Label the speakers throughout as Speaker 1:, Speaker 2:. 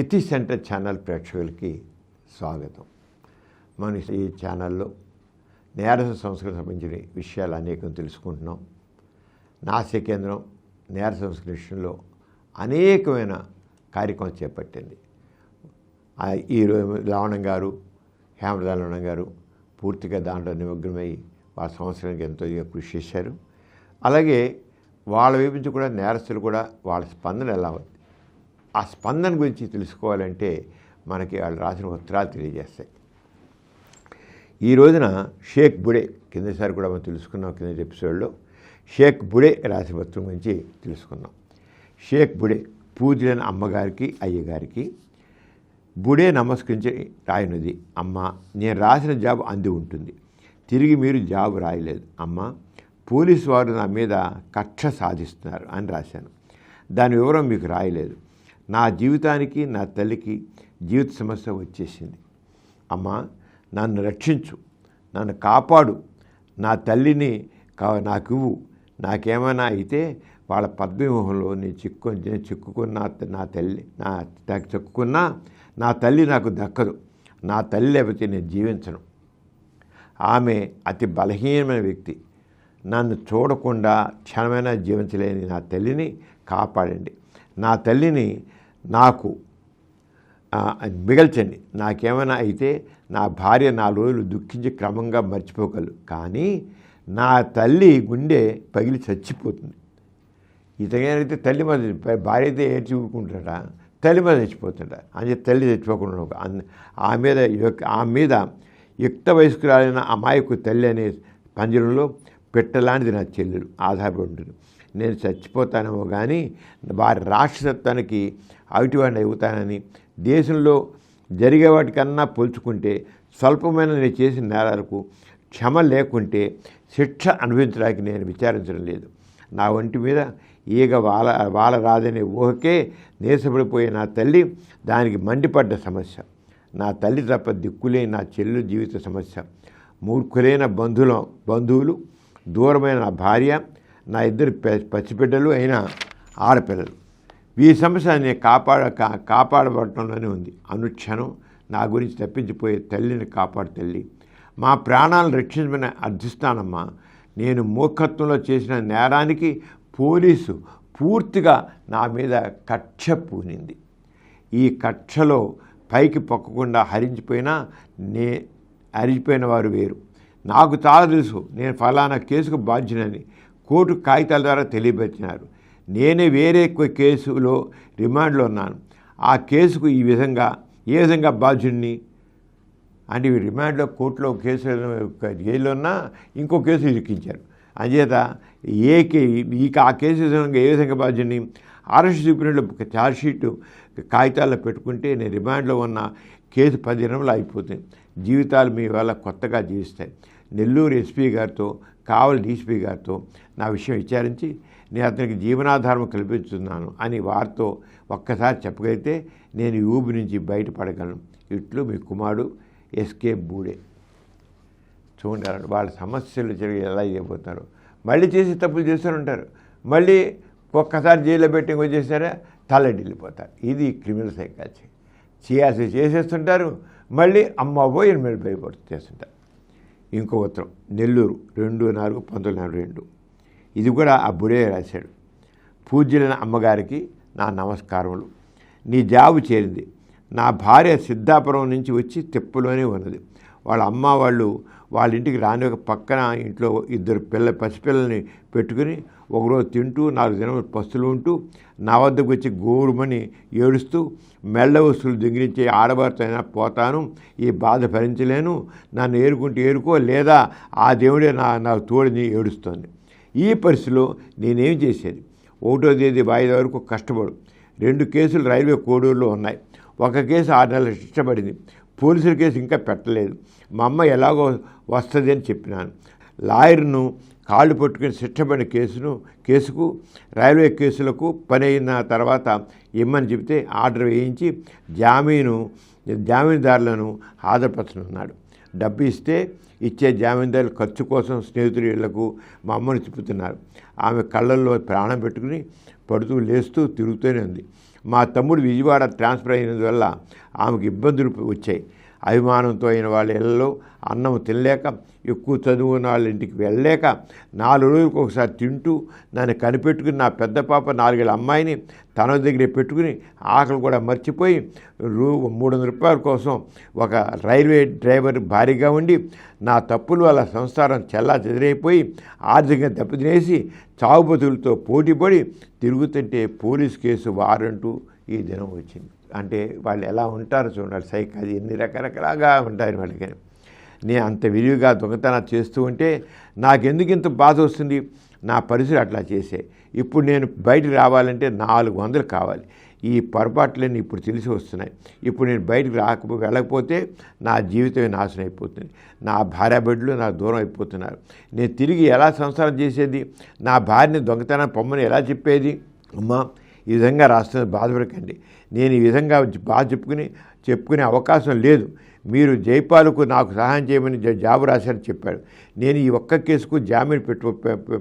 Speaker 1: ఎథి centre channel ప్రేక్షకులకి స్వాగతం. మనం ఈ ఛానల్లో నేరస సంస్కృతికి సంబంధించిన విషయాలు అనేకం తెలుసుకుంటున్నాం. నాస్య కేంద్రం నేర సంస్కృతి విషయంలో అనేకమైన కార్యక్రమం చేపట్టింది. ఈరోజు లవణం గారు, హేమలత లవణం గారు పూర్తిగా దాంట్లో నిమగ్నమై వాళ్ళ సంవత్సరానికి ఎంతో కృషి చేశారు. అలాగే వాళ్ళ వైపు నుంచి కూడా నేరస్తులు కూడా వాళ్ళ స్పందన ఎలా ఉంది, ఆ స్పందన గురించి తెలుసుకోవాలంటే మనకి వాళ్ళు రాసిన ఉత్తరాలు తెలియజేస్తాయి. ఈ రోజున షేక్ బుడే, కిందసారి కూడా మనం తెలుసుకున్నాం, కింద ఎపిసోడ్లో షేక్ బుడే రాసిన ఉత్తరం గురించి తెలుసుకున్నాం. షేక్ బుడే పూజలైన అమ్మగారికి అయ్యగారికి బుడే నమస్కరించి రాయినది. అమ్మ, నేను రాసిన జాబ్ అంది ఉంటుంది, తిరిగి మీరు జాబ్ రాయలేదు. అమ్మ, పోలీసు వారు నా మీద కక్ష సాధిస్తున్నారు అని రాశాను. దాని వివరం మీకు రాయలేదు. నా జీవితానికి నా తల్లికి జీవిత సమస్య వచ్చేసింది. అమ్మ, నన్ను రక్షించు, నన్ను కాపాడు, నా తల్లిని నాకు ఇవ్వు. నాకేమైనా అయితే వాళ్ళ పద్మవ్యూహంలో నేను చిక్కుకున్నా నా తల్లి నాకు దక్కదు. నా తల్లి లేకపోతే నేను జీవించను. ఆమె అతి బలహీనమైన వ్యక్తి. నన్ను చూడకుండా క్షణమైనా జీవించలేని నా తల్లిని కాపాడండి. నా తల్లిని నాకు మిగల్చండి. నాకేమైనా అయితే నా భార్య 4 రోజులు దుఃఖించి క్రమంగా మర్చిపోగలరు, కానీ నా తల్లి గుండె పగిలి చచ్చిపోతుంది. ఇతగైతే తల్లి మీద, భార్య అయితే ఏడ్చి ఊరుకుంటాడా, తల్లి మీద చచ్చిపోతుంటా అని తల్లి చచ్చిపోకుండా ఆమె మీద యుక్త వయస్కురాలైన అమాయకు తల్లి అనే పంజరంలో పెట్టలాంటిది నా చెల్లెలు ఆధారపడి ఉంటుంది. నేను చచ్చిపోతానేమో కానీ వారి రాక్షసత్వానికి అవిటివాడిని అవుతానని, దేశంలో జరిగే వాటికన్నా పోల్చుకుంటే స్వల్పమైన నేను చేసిన నేరాలకు క్షమ లేకుంటే శిక్ష అనుభవించడానికి నేను విచారించడం లేదు. నా ఒంటి మీద ఈగ వాల రాదనే ఊహకే నీరసపడిపోయే నా తల్లి దానికి మండిపడ్డ సమస్య. నా తల్లి తప్ప దిక్కులేని నా చెల్లెలు జీవిత సమస్య. మూర్ఖులైన బంధువులు, దూరమైన నా భార్య, నా 2 పసిబిడ్డలు అయిన ఆడపిల్లలు. ఈ సమస్య నేను కాపాడబడటంలోనే ఉంది. అనుక్షణం నా గురించి తప్పించిపోయే తల్లిని కాపాడు తల్లి. మా ప్రాణాలను రక్షించమని అర్థిస్తానమ్మా. నేను మూర్ఖత్వంలో చేసిన నేరానికి పోలీసు పూర్తిగా నా మీద కక్ష పూనింది. ఈ కక్షలో పైకి పొక్కకుండా హరించిపోయిన వారు వేరు. నాకు చాలా తెలుసు, నేను ఫలానా కేసుకు బాధ్యునని కోర్టు కాగితాల ద్వారా తెలియపరిచినారు. నేనే వేరే కేసులో రిమాండ్లో ఉన్నాను. ఆ కేసుకు ఏ విధంగా బాధ్యుడిని అంటే రిమాండ్లో, కోర్టులో కేసు జైల్లో ఉన్నా ఇంకో కేసు ఇరికించారు. అంచేత ఆ కేసు ఏ విధంగా బాధ్యుడిని అరెస్ట్ చూపినట్లు ఛార్జ్షీట్ కాగితాల్లో పెట్టుకుంటే నేను రిమాండ్లో ఉన్న కేసు 10 దినంలో అయిపోతుంది. జీవితాలు మీ వల్ల కొత్తగా జీవిస్తాయి. నెల్లూరు ఎస్పీ గారితో, కావలి డీసీపీ గారితో నా విషయం విచారించి నేను అతనికి జీవనాధారం కల్పిస్తున్నాను అని వారితో ఒక్కసారి చెప్పగలిగితే నేను ఈ ఊబి నుంచి బయటపడగలను. ఇట్లు మీ కుమారుడు ఎస్కే బూడే. చూడండి, వాళ్ళ సమస్యలు ఎలా చేయబోతున్నారు. మళ్ళీ చేసి తప్పులు చేస్తూనే ఉంటారు. మళ్ళీ ఒక్కసారి జైల్లో పెట్టి వచ్చేసారా తల్లడిల్లిపోతారు. ఇది క్రిమినల్ సైకాలజీ. చేసేస్తుంటారు, మళ్ళీ అమ్మబోయి భయపడుతూ చేస్తుంటారు. ఇంకో ఉత్తరం, నెల్లూరు 2/4/1942. ఇది కూడా ఆ బుడే రాశాడు. పూజ్యులైన అమ్మగారికి నా నమస్కారములు. నీ జాబు చేరింది. నా భార్య సిద్ధాపురం నుంచి వచ్చి తిప్పలోనే ఉన్నది. వాళ్ళ అమ్మ వాళ్ళ ఇంటికి రాని ఒక పక్కన ఇంట్లో 2 పసిపిల్లల్ని పెట్టుకుని ఒకరోజు తింటూ 4 దినములు పస్తులు ఉంటూ నా వద్దకు వచ్చి గోరుమని ఏడుస్తూ మెళ్ళ వస్తువులు దిగిరించి ఆడవారితో అయినా పోతాను, ఈ బాధ భరించలేను, నన్ను ఏరుకో లేదా ఆ దేవుడే నాకు తోడిని ఏడుస్తోంది. ఈ పరిస్థితిలో నేనేం చేసేది? 1వ తేదీ వాయిదా వరకు కష్టపడు. 2 కేసులు రైల్వే కోడూరులో ఉన్నాయి. ఒక కేసు 6 నెలల శిక్ష పడింది. పోలీసుల కేసు ఇంకా పెట్టలేదు. మా అమ్మ ఎలాగో వస్తుంది అని చెప్పినాను. లాయర్ను కాళ్ళు పట్టుకుని శిక్షపడిన కేసుకు రైల్వే కేసులకు పని అయిన తర్వాత ఇమ్మని చెబితే ఆర్డర్ వేయించి జామీనుదారులను హాజరుపరచనున్నాడు. డబ్బు ఇచ్చే జామీందారులు ఖర్చు కోసం స్నేహితుల ఇళ్లకు మా అమ్మను తిప్పుతున్నారు. ఆమె కళ్ళల్లో ప్రాణం పెట్టుకుని పడుతూ లేస్తూ తిరుగుతూనే ఉంది. మా తమ్ముడు విజయవాడ ట్రాన్స్ఫర్ అయినందువల్ల ఆమెకు ఇబ్బందులు వచ్చాయి. అభిమానంతో అయిన వాళ్ళ ఇళ్ళలో అన్నం తినలేక, ఎక్కువ చదువున్న వాళ్ళ ఇంటికి వెళ్ళలేక 4 రోజులకు ఒకసారి తింటూ నన్ను కనిపెట్టుకుని నా పెద్ద పాప 4 ఏళ్ళ అమ్మాయిని తన దగ్గరే పెట్టుకుని ఆకలి కూడా మర్చిపోయి 300 రూపాయల కోసం ఒక రైల్వే డ్రైవర్ భారీగా ఉండి నా తప్పుల వల్ల సంసారం చెల్లా చెదిరైపోయి ఆర్థికంగా దెబ్బతినేసి చావు బతుకులతో పోటీపడి తిరుగుతుంటే పోలీస్ కేసు వారంటూ ఈ దినం వచ్చింది. అంటే వాళ్ళు ఎలా ఉంటారో చూడాలి, సైకాలజీ ఎన్ని రకరకాలుగా ఉంటారు వాళ్ళకి. నేను అంత విరివిగా దొంగతనం చేస్తూ ఉంటే నాకెందుకు ఇంత బాధ వస్తుంది? నా పరిస్థితులు అట్లా చేసే. ఇప్పుడు నేను బయటికి రావాలంటే 400 కావాలి. ఈ పొరపాట్లన్నీ ఇప్పుడు తెలిసి వస్తున్నాయి. ఇప్పుడు నేను బయటికి వెళ్ళకపోతే నా జీవితమే నాశనం అయిపోతుంది. నా భార్య బిడ్డలు నాకు దూరం అయిపోతున్నారు. నేను తిరిగి ఎలా సంసారం చేసేది? నా భార్యని దొంగతనం పొమ్మని ఎలా చెప్పేది? అమ్మా, ఈ విధంగా రాస్తున్న బాధపడకండి. నేను ఈ విధంగా బాధ చెప్పుకునే అవకాశం లేదు. మీరు జైపాలకు నాకు సహాయం చేయమని జాబు రాశారని చెప్పాడు. నేను ఈ ఒక్క కేసుకు జామీన్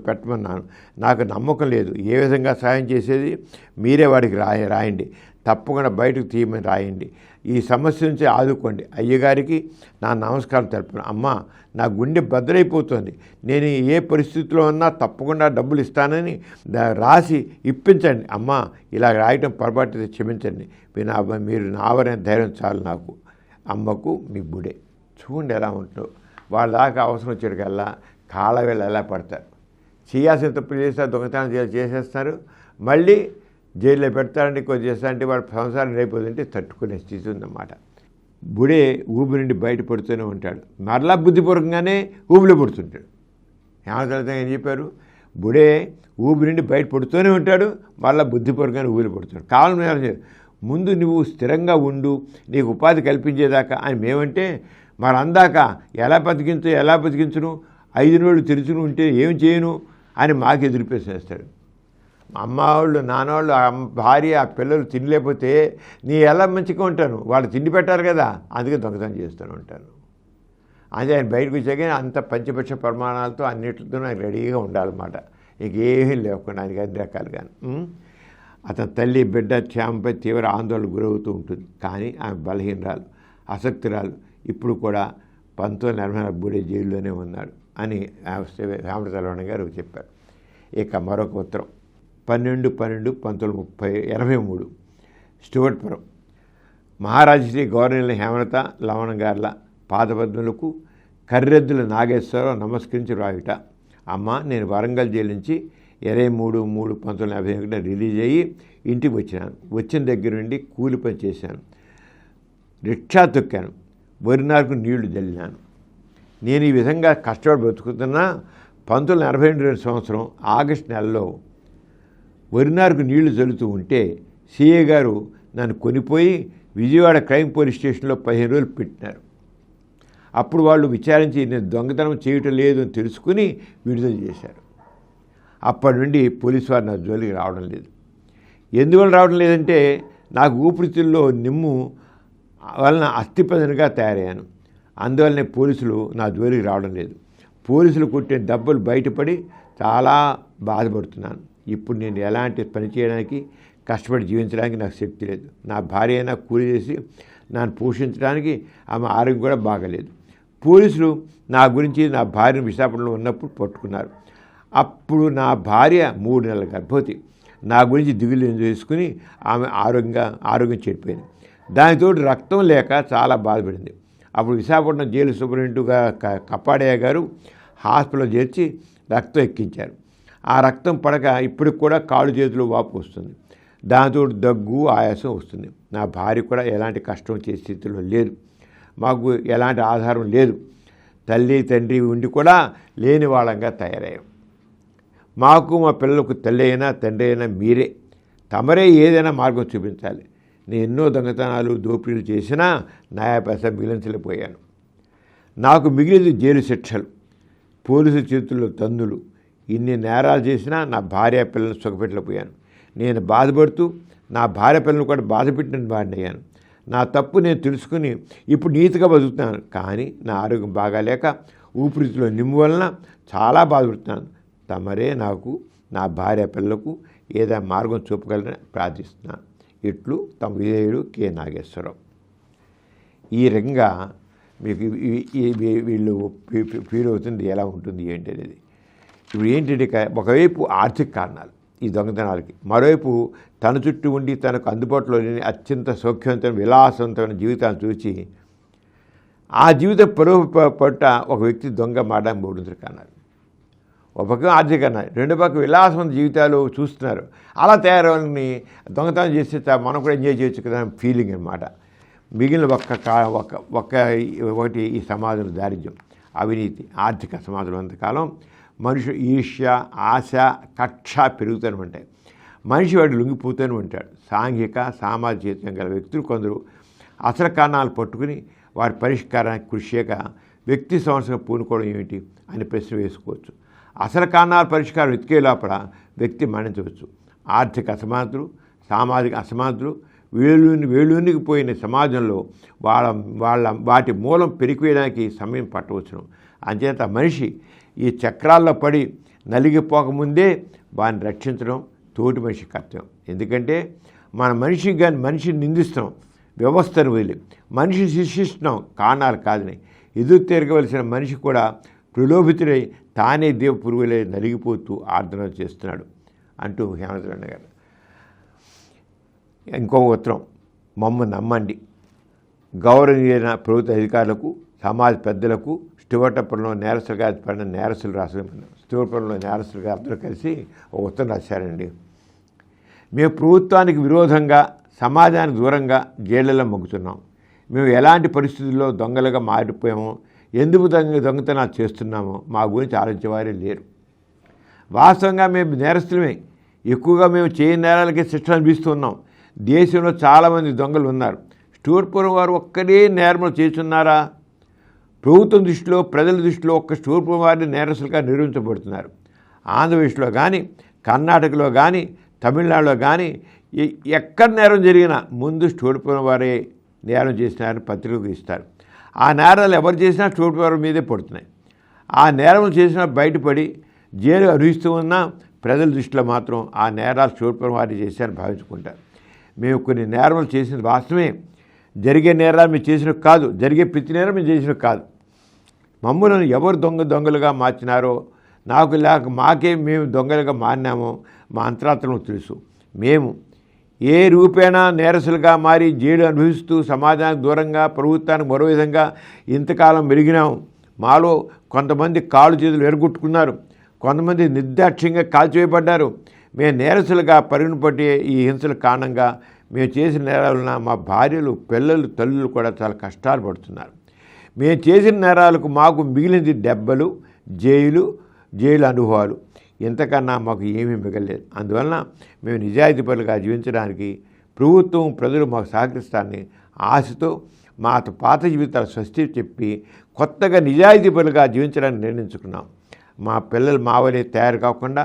Speaker 1: పెట్టమన్నాను. నాకు నమ్మకం లేదు. ఏ విధంగా సహాయం చేసేది? మీరే వాడికి రాయండి. తప్పకుండా బయటకు తీయమని రాయండి. ఈ సమస్య నుంచి ఆదుకోండి. అయ్యగారికి నా నమస్కారం తెలుపును. అమ్మా, నా గుండె బద్దలైపోతుంది. నేను ఏ పరిస్థితిలో ఉన్నా తప్పకుండా డబ్బులు ఇస్తానని రాసి ఇప్పించండి. అమ్మా, ఇలా రాయటం పొరపాటు క్షమించండి. మీరు నావరైన ధైర్యం చాలు నాకు. అమ్మకు మీ బుడే. చూడండి ఎలా ఉంటుందో. వాళ్ళ దాకా అవసరం వచ్చేటికల్లా కాళ్ళవేళ్ళు ఎలా పడతారు. చేయాల్సిన తప్పులు చేస్తారు, దొంగతనం చేసేస్తారు, మళ్ళీ జైల్లో పెడతారంటే కొద్ది చేస్తారంటే వాళ్ళ సంసారం అయిపోతుంటే తట్టుకునే స్థితి ఉందన్నమాట. బుడే ఊబి నుండి బయటపడుతూనే ఉంటాడు. మరలా బుద్ధిపూర్వకంగానే ఊబిలో పడుతుంటాడు. ఏం చెప్పారు? బుడే ఊబి నుండి బయటపడుతూనే ఉంటాడు, మరలా బుద్ధిపూర్వకంగానే ఊబిలో పడుతున్నాడు. కావాలని ముందు నువ్వు స్థిరంగా ఉండు, నీకు ఉపాధి కల్పించేదాకా అని మేమంటే మరి అందాక ఎలా బతికించును 5 రోజులు తెరుచుకుని ఉంటే ఏం చేయను అని మాకు ఎదురుపేసేస్తాడు. అమ్మవాళ్ళు నాన్నవాళ్ళు భార్య ఆ పిల్లలు తినలేకపోతే నీ ఎలా మంచిగా ఉంటాను? వాళ్ళు తిండి పెట్టారు కదా, అందుకే దొంగతనం చేస్తూనే ఉంటాను. అదే ఆయన బయటకు వచ్చాక అంత పంచపక్ష ప్రమాణాలతో అన్నిటితో ఆయన రెడీగా ఉండాలన్నమాట. ఇంకేమీ లేకుండా ఆయనకి అన్ని రకాలుగా. అతని తల్లి బిడ్డ క్షేమంపై తీవ్ర ఆందోళన గురవుతూ ఉంటుంది. కానీ ఆమె బలహీనరాలు, ఆసక్తిరాలు. ఇప్పుడు కూడా 1984 బుడే జైల్లోనే ఉన్నాడు అని హేమలత గారు చెప్పారు. ఇక మరొక ఉత్తరం 12/12/1983 స్టూవర్ట్పురం. మహారాజశ్రీ గవర్నర్ హేమలత లవణ గార్ల పాదపద్మలకు కర్రెద్దుల నాగేశ్వరరావు నమస్కరించి రాయుట. అమ్మ, నేను వరంగల్ జైలు నుంచి 23/3/1951 రిలీజ్ అయ్యి ఇంటికి వచ్చినాను. వచ్చిన దగ్గర నుండి కూలి పని చేశాను, రిక్షా తొక్కాను, వరి నారుకు నీళ్లు జల్లినాను. నేను ఈ విధంగా కష్టపడి బతుకుతున్నా 1982 సంవత్సరం ఆగస్టు నెలలో వరినారుకు నీళ్లు చల్లుతూ ఉంటే సిఏ గారు నన్ను కొనిపోయి విజయవాడ క్రైమ్ పోలీస్ స్టేషన్లో 15 రోజులు పెట్టినారు. అప్పుడు వాళ్ళు విచారించి నేను దొంగతనం చేయటం లేదు అని తెలుసుకుని విడుదల చేశారు. అప్పటి నుండి పోలీసు వారు నా జోలికి రావడం లేదు. ఎందువల్ల రావడం లేదంటే నాకు ఊపిరితిత్తుల్లో నిమ్ము వలన అస్థిపంజరంగా తయారయ్యాను. అందువల్లనే పోలీసులు నా జోలికి రావడం లేదు. పోలీసులు కొట్టే దెబ్బలు బయటపడి చాలా బాధపడుతున్నాను. ఇప్పుడు నేను ఎలాంటి పని చేయడానికి, కష్టపడి జీవించడానికి నాకు శక్తి లేదు. నా భార్య అయినా కూలి చేసి నన్ను పోషించడానికి ఆమె ఆరోగ్యం కూడా బాగలేదు. పోలీసులు నా గురించి నా భార్యను విశాఖపట్నంలో ఉన్నప్పుడు పట్టుకున్నారు. అప్పుడు నా భార్య 3 నెలల గర్భవతి. నా గురించి దిగులు చేసుకుని ఆమె ఆరోగ్యం చెడిపోయింది. దానితో రక్తం లేక చాలా బాధపడింది. అప్పుడు విశాఖపట్నం జైలు సూపరింటెండెంట్గా కప్పాడయ్య గారు హాస్పిటల్లో చేర్చి రక్తం ఎక్కించారు. ఆ రక్తం పడక ఇప్పటికి కూడా కాళ్ళు చేతులు వాపు వస్తుంది. దాంతో దగ్గు, ఆయాసం వస్తుంది. నా భార్య కూడా ఎలాంటి కష్టం చేసే స్థితిలో లేదు. మాకు ఎలాంటి ఆధారం లేదు. తల్లి తండ్రి ఉండి కూడా లేని వాళ్ళంగా తయారయ్యాం. మాకు మా పిల్లలకు తల్లి అయినా తండ్రి అయినా మీరే. తమరే ఏదైనా మార్గం చూపించాలి. నేను ఎన్నో దొంగతనాలు, దోపిడీలు చేసినా న్యాయపైస మిగిలించలేకపోయాను. నాకు మిగిలింది జైలు శిక్షలు, పోలీసు చేతుల్లో తందులు. ఇన్ని నేరాలు చేసినా నా భార్య పిల్లలను సుఖపెట్టలేకపోయాను. నేను బాధపడుతూ నా భార్య పిల్లలను కూడా బాధపెట్టిన వాడిని అయ్యాను. నా తప్పు నేను తెలుసుకుని ఇప్పుడు నీతిగా బతుకుతున్నాను. కానీ నా ఆరోగ్యం బాగాలేక ఊపిరితిత్తులో నిమ్ము వలన చాలా బాధపడుతున్నాను. తమరే నాకు, నా భార్య పిల్లలకు ఏదైనా మార్గం చూపగలరని ప్రార్థిస్తున్నాను. ఇట్లు తమ విధేయుడు కె నాగేశ్వరరావు. ఈ రకంగా మీకు వీళ్ళు ఫీల్ అవుతుంది ఎలా ఉంటుంది ఏంటి అనేది. ఇప్పుడు ఏంటంటే ఒకవైపు ఆర్థిక కారణాలు ఈ దొంగతనాలకి, మరోవైపు తన చుట్టూ ఉండి తనకు అందుబాటులో లేని అత్యంత సౌఖ్యవంతమైన విలాసవంతమైన జీవితాన్ని చూసి ఆ జీవితం పరువు పట్ట ఒక వ్యక్తి దొంగ మాడడానికి మూడు కారణాలు. ఒక పక్క ఆర్థిక కారణాలు, రెండు పక్క విలాసవంత జీవితాలు చూస్తున్నారు. అలా తయారవని దొంగతనం చేస్తే మనం కూడా ఎంజాయ్ చేయొచ్చు కదా ఫీలింగ్ అనమాట. మిగిలిన ఒకటి ఈ సమాజంలో దారిద్ర్యం, అవినీతి, ఆర్థిక సమాజంలో అంతకాలం మనిషి ఈర్ష్య, ఆశ, కక్ష పెరుగుతూనే ఉంటాయి. మనిషి వాడు లొంగిపోతూనే ఉంటాడు. సాంఘిక సామాజిక జీవితం గల వ్యక్తులు కొందరు అసలు కారణాలు పట్టుకుని వారి పరిష్కారానికి కృషి చేయక వ్యక్తి సమస్యగా పూనుకోవడం ఏమిటి అని ప్రశ్న వేసుకోవచ్చు. అసలు కారణాల పరిష్కారం వెతికే లోపల వ్యక్తి మరణించవచ్చు. ఆర్థిక అసమానతలు, సామాజిక అసమానతలు వేళ్ళూనికి పోయిన సమాజంలో వాటి మూలం పెరిగివేయడానికి సమయం పట్టవచ్చును. అంచేత మనిషి ఈ చక్రాల్లో పడి నలిగిపోకముందే వారిని రక్షించడం తోటి మనిషి కర్తవ్యం. ఎందుకంటే మన మనిషిని నిందిస్తున్నాం, వ్యవస్థను వదిలి మనిషి శిక్షిస్తున్నాం, కారణాలు కాదని. ఎదురు తిరగవలసిన మనిషి కూడా ప్రలోభితుడై తానే దేవ పురుగులై నలిగిపోతూ ఆర్దన చేస్తున్నాడు అంటూ హేమంత్ గారు. ఇంకో ఉత్తరం, మమ్మల్ని నమ్మండి. గౌరవనీయమైన ప్రభుత్వ అధికారులకు, సమాజ పెద్దలకు, స్టూవర్టపురంలో నేరస్తులుగా పడిన నేరస్తులు స్టూవర్టపురంలో నేరస్తులుగా అందరూ కలిసి ఒక ఉత్తరం రాశారండి. మేము ప్రభుత్వానికి విరోధంగా, సమాజానికి దూరంగా జైళ్ళలో మొగ్గుతున్నాం. మేము ఎలాంటి పరిస్థితుల్లో దొంగలుగా మారిపోయామో, ఎందుకు దొంగతనాలు చేస్తున్నామో మా గురించి ఆలోచించేవారే లేరు. వాస్తవంగా మేము నేరస్తులమే. ఎక్కువగా మేము చేయని నేరాలకి శిక్ష అనిపిస్తున్నాం. దేశంలో చాలామంది దొంగలు ఉన్నారు. స్టూవర్పురం వారు ఒక్కరే నేరములు చేస్తున్నారా? ప్రభుత్వం దృష్టిలో, ప్రజల దృష్టిలో ఒక్క స్టూవర్పురం వారిని నేరస్తులుగా నిరూపించబడుతున్నారు. ఆంధ్రప్రదేశ్లో కానీ, కర్ణాటకలో కానీ, తమిళనాడులో కానీ ఎక్కడ నేరం జరిగినా ముందు స్టూవర్పురం వారే నేరం చేసినారని పత్రికలకు ఇస్తారు. ఆ నేరాలు ఎవరు చేసినా స్టూవర్పురం వారి మీదే పడుతున్నాయి. ఆ నేరములు చేసినా బయటపడి జైలు అనుభవిస్తూ ఉన్న ప్రజల దృష్టిలో మాత్రం ఆ నేరాలు స్టూవర్పురం వారి చేశారని భావించుకుంటారు. మేము కొన్ని నేరాలు చేసినది వాస్తవమే. జరిగే నేరాలు మేము చేసినవి కాదు, జరిగే ప్రతి నేరం మేము చేసినవి కాదు. మమ్మల్ని ఎవరు దొంగలుగా మార్చినారో మాకే మేము దొంగలుగా మారినామో మా అంతరాత్మకు తెలుసు. మేము ఏ రూపేణా నేరస్తులుగా మారి జైలు అనుభవిస్తూ సమాజానికి దూరంగా, ప్రభుత్వానికి మరో విధంగా ఇంతకాలం మెరిగినాము. మాలో కొంతమంది కాళ్ళు చేతులు ఎరగొట్టుకున్నారు, కొంతమంది నిర్దాక్ష్యంగా కాల్చివేయబడ్డారు. మేము నేరస్తులుగా పరిగణపడే ఈ హింసల కారణంగా మేము చేసిన నేరాలన మా భార్యలు, పిల్లలు, తల్లులు కూడా చాలా కష్టాలు పడుతున్నారు. మేము చేసిన నేరాలకు మాకు మిగిలింది దెబ్బలు, జైలు అనుభవాలు. ఇంతకన్నా మాకు ఏమీ మిగలేదు. అందువలన మేము నిజాయితీపరులుగా జీవించడానికి ప్రభుత్వం, ప్రజలు మాకు సహకరిస్తారని ఆశతో మా పాత జీవితాలు స్వస్తి చెప్పి కొత్తగా నిజాయితీపరులుగా జీవించడానికి నిర్ణయించుకున్నాం. మా పిల్లలు మావలే తయారు కాకుండా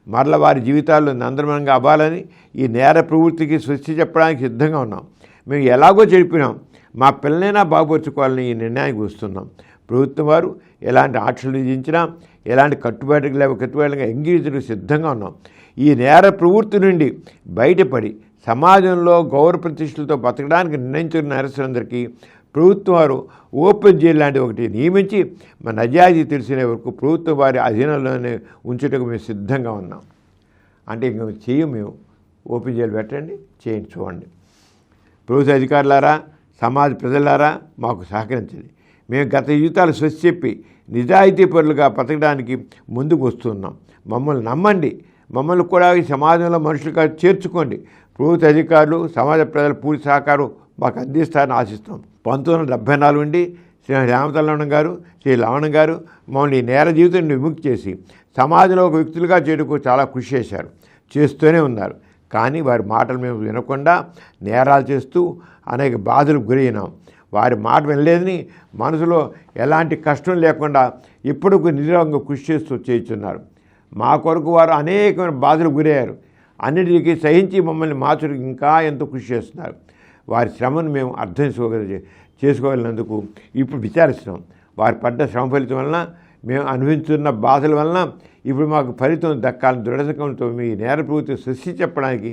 Speaker 1: మరల వారి జీవితాల్లో నందనవనంగా అవ్వాలని ఈ నేర ప్రవృత్తికి స్వస్తి చెప్పడానికి సిద్ధంగా ఉన్నాం. మేము ఎలాగో చెడిపినాం, మా పిల్లలైనా బాగుపరుచుకోవాలని ఈ నిర్ణయానికి వస్తున్నాం. ప్రభుత్వం వారు ఎలాంటి ఆంక్షలు విధించినా, ఎలాంటి కట్టుబాటుగా ఎంగేజ్కు సిద్ధంగా ఉన్నాం. ఈ నేర ప్రవృత్తి నుండి బయటపడి సమాజంలో గౌరవ ప్రతిష్టలతో బతకడానికి నిర్ణయించిన నేరస్తులందరికీ ప్రభుత్వం వారు ఓపెన్ జైలు లాంటి ఒకటి నియమించి మన నిజాయితీ తెలిసిన వరకు ప్రభుత్వం వారి అధీనంలోనే ఉంచుటకు మేము సిద్ధంగా ఉన్నాం. అంటే ఇంక మేము ఓపెన్ జైలు పెట్టండి, చేయండి, చూడండి. ప్రభుత్వ అధికారులారా, సమాజ ప్రజలారా మాకు సహకరించండి. మేము గత జీవితాలు స్వచ్ఛ చెప్పి నిజాయితీ పరులుగా బతకడానికి ముందుకు వస్తున్నాం. మమ్మల్ని నమ్మండి. మమ్మల్ని కూడా ఈ సమాజంలో మనుషులుగా చేర్చుకోండి. ప్రభుత్వ అధికారులు, సమాజ ప్రజల పూర్తి సహకారం మాకు అందిస్తారని ఆశిస్తాం. 1974 నుండి శ్రీ హేమంత్ గారు, శ్రీ లవణం గారు మమ్మల్ని ఈ నేర జీవితం విముక్తి చేసి సమాజంలో ఒక వ్యక్తులుగా చేరుకు చాలా కృషి చేస్తూనే ఉన్నారు. కానీ వారి మాటలు మేము వినకుండా నేరాలు చేస్తూ అనేక బాధలకు గురైనాం. వారి మాట వినలేదని మనసులో ఎలాంటి కష్టం లేకుండా ఇప్పటికీ నిరంగా కృషి చేస్తూ చేస్తున్నారు. మా కొరకు వారు అనేకమైన బాధలకు గురయ్యారు. అన్నిటికీ సహించి మమ్మల్ని మార్చడానికి ఇంకా ఎంతో కృషి చేస్తున్నారు. వారి శ్రమను మేము అర్థం చేసుకోగలిగినందుకు ఇప్పుడు విచారిస్తున్నాం. వారి పడ్డ శ్రమ ఫలితం వలన మేము అనుభవించున్న బాధల వలన ఇప్పుడు మాకు ఫలితం దక్కాలని దృఢసంకల్పంతో మీ నేర ప్రవృత్తి సృష్టి చెప్పడానికి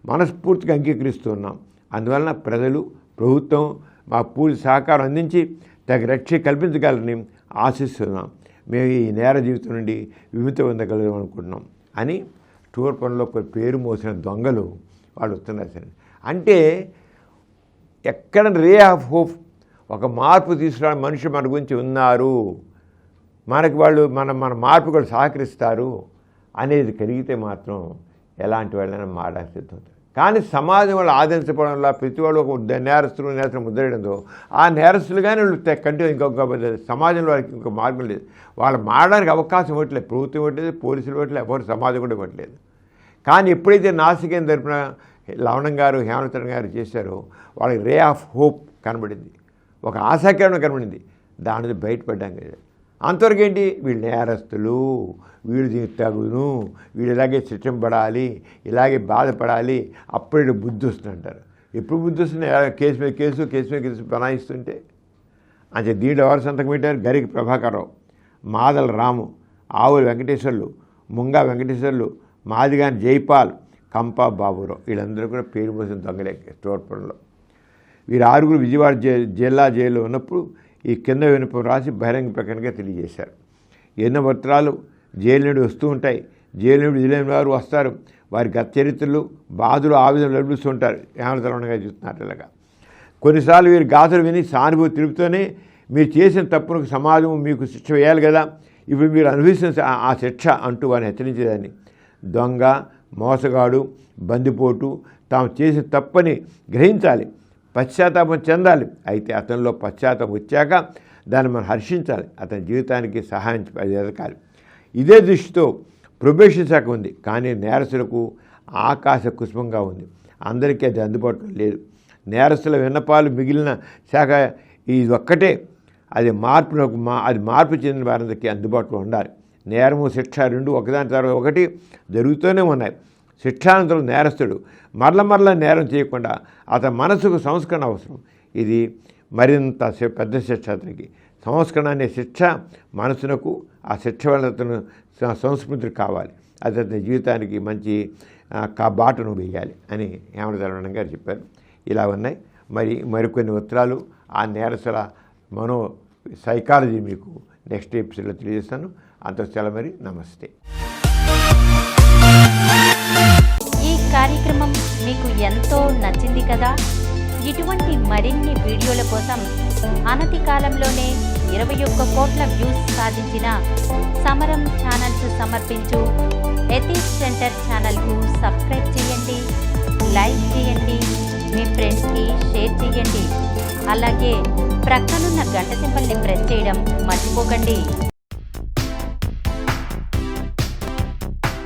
Speaker 1: మనస్ఫూర్తిగా అంగీకరిస్తున్నాం. అందువలన ప్రజలు, ప్రభుత్వం మా పూర్తి సహకారం అందించి తగ్గ రక్ష కల్పించగలరని ఆశిస్తున్నాం. మేము ఈ నేర జీవితం నుండి విముక్తి పొందగలం అనుకుంటున్నాం అని టూర్పంలో పేరు మోసిన దొంగలు వాళ్ళు ఉత్తరం రాశారు. అంటే ఎక్కడ రే ఆఫ్ హోప్, ఒక మార్పు తీసుకురావడం మనుషులు మన గురించి ఉన్నారు, మనకి వాళ్ళు మన మార్పు కూడా సహకరిస్తారు అనేది కలిగితే మాత్రం ఎలాంటి వాళ్ళైనా మారడానికి సిద్ధమవుతారు. కానీ సమాజం వాళ్ళు ఆదరించడం వల్ల ప్రతి వాళ్ళు ఒక నేరస్తులు ముద్రేయడంతో ఆ నేరస్తులుగానే వాళ్ళు కంటిన్యూ ఇంకొక సమాజంలో వాళ్ళకి ఇంకొక మార్గం లేదు. వాళ్ళు మారడానికి అవకాశం ఇవ్వట్లేదు, ప్రభుత్వం ఇవ్వట్లేదు, పోలీసులు ఇవ్వట్లేదు, ఎవరు సమాజం కూడా ఇవ్వట్లేదు. కానీ ఎప్పుడైతే నాసికేం తరపున లవణం గారు, హేమచరణ్ గారు చేశారో వాళ్ళకి రే ఆఫ్ హోప్ కనబడింది, ఒక ఆశాకిరణం కనబడింది. దాని నుంచి బయటపడ్డాం కదా. అంతవరకు ఏంటి, వీళ్ళు నేరస్తులు, వీళ్ళు దీనికి తగును, వీళ్ళు ఇలాగే శిక్షింపబడాలి, ఇలాగే బాధపడాలి, అప్పుడే బుద్ధి వస్తుందంటారు. ఎప్పుడు బుద్ధి వస్తుంది? కేసు మీద కేసు బనాయిస్తుంటే. అంటే దీంట్లో ఎవరు సంతకం పెట్టారు? గరికి ప్రభాకరరావు, మాదల రాము, ఆవుల వెంకటేశ్వర్లు, ముంగా వెంకటేశ్వర్లు, మాదిగాని జైపాల్, కంపా బాబురావు, వీళ్ళందరూ కూడా పేరు మోసిన దొంగలే స్టోర్పురంలో. వీరు 6 విజయవాడ జిల్లా జైల్లో ఉన్నప్పుడు ఈ కింద వినపం రాసి బహిరంగ ప్రకటనగా తెలియజేశారు. ఎన్నో పత్రాలు జైలు నుండి వస్తూ ఉంటాయి. జైలు నుండి విజిలెన్స్ వారు వస్తారు, వారి గత చరిత్రలు, బాధలు, ఆవేదనలు లభిస్తూ ఉంటారు. ఏమతరణంగా చూస్తున్నారు. ఇలాగా కొన్నిసార్లు వీరి గాథలు విని సానుభూతి తెలుపుతూనే మీరు చేసిన తప్పులకు సమాజం మీకు శిక్ష వేయాలి కదా, ఇప్పుడు మీరు అనుభవిస్తున్న ఆ శిక్ష అంటూ వారిని హెచ్చరించేదాన్ని. దొంగ, మోసగాడు, బందిపోటు తాము చేసిన తప్పని గ్రహించాలి, పశ్చాత్తాపం చెందాలి. అయితే అతనిలో పశ్చాత్తాపం వచ్చాక దాన్ని మనం హర్షించాలి, అతని జీవితానికి సహాయం ఎదగాలి. ఇదే దృష్టితో ప్రొబేషన్ శాఖ ఉంది, కానీ నేరస్తులకు ఆకాశ కుసుమంగా ఉంది. అందరికీ అది అందుబాటులో లేదు. నేరస్తుల విన్నపాలు మిగిలిన శాఖ ఇది ఒక్కటే. అది మార్పు చెందిన వారందరికీ అందుబాటులో ఉండాలి. నేరము, శిక్ష రెండు ఒకదాని తర్వాత ఒకటి జరుగుతూనే ఉన్నాయి. శిక్షానంతరం నేరస్తుడు మరల నేరం చేయకుండా అతని మనసుకు సంస్కరణ అవసరం. ఇది మరింత పెద్ద శిక్ష. అతనికి సంస్కరణ అనే శిక్ష మనసునకు, ఆ శిక్ష వల్ల అతను సంస్కృతి కావాలి, అది అతని జీవితానికి మంచి బాటను వేయాలి అని హేమచరణ్ గారు చెప్పారు. ఇలా ఉన్నాయి. మరికొన్ని ఉత్తరాలు, ఆ నేరస్తుల మనో సైకాలజీ మీకు నెక్స్ట్ ఎపిసోడ్లో తెలియజేస్తాను. అంత సెలవు మరి. నమస్తే.
Speaker 2: ఈ కార్యక్రమం మీకు ఎంతో నచ్చింది కదా. ఇటువంటి మరిన్ని వీడియోల కోసం అనతి కాలంలోనే 21 కోట్ల వ్యూస్ సాధించిన సమరం ఛానల్స్ సమర్పించు ఎథిక్స్ సెంటర్ ఛానల్కు సబ్స్క్రైబ్ చేయండి, లైక్ చేయండి, మీ ఫ్రెండ్స్కి షేర్ చేయండి. అలాగే ప్రక్కనున్న గంట సింబల్ని ప్రెస్ చేయడం మర్చిపోకండి.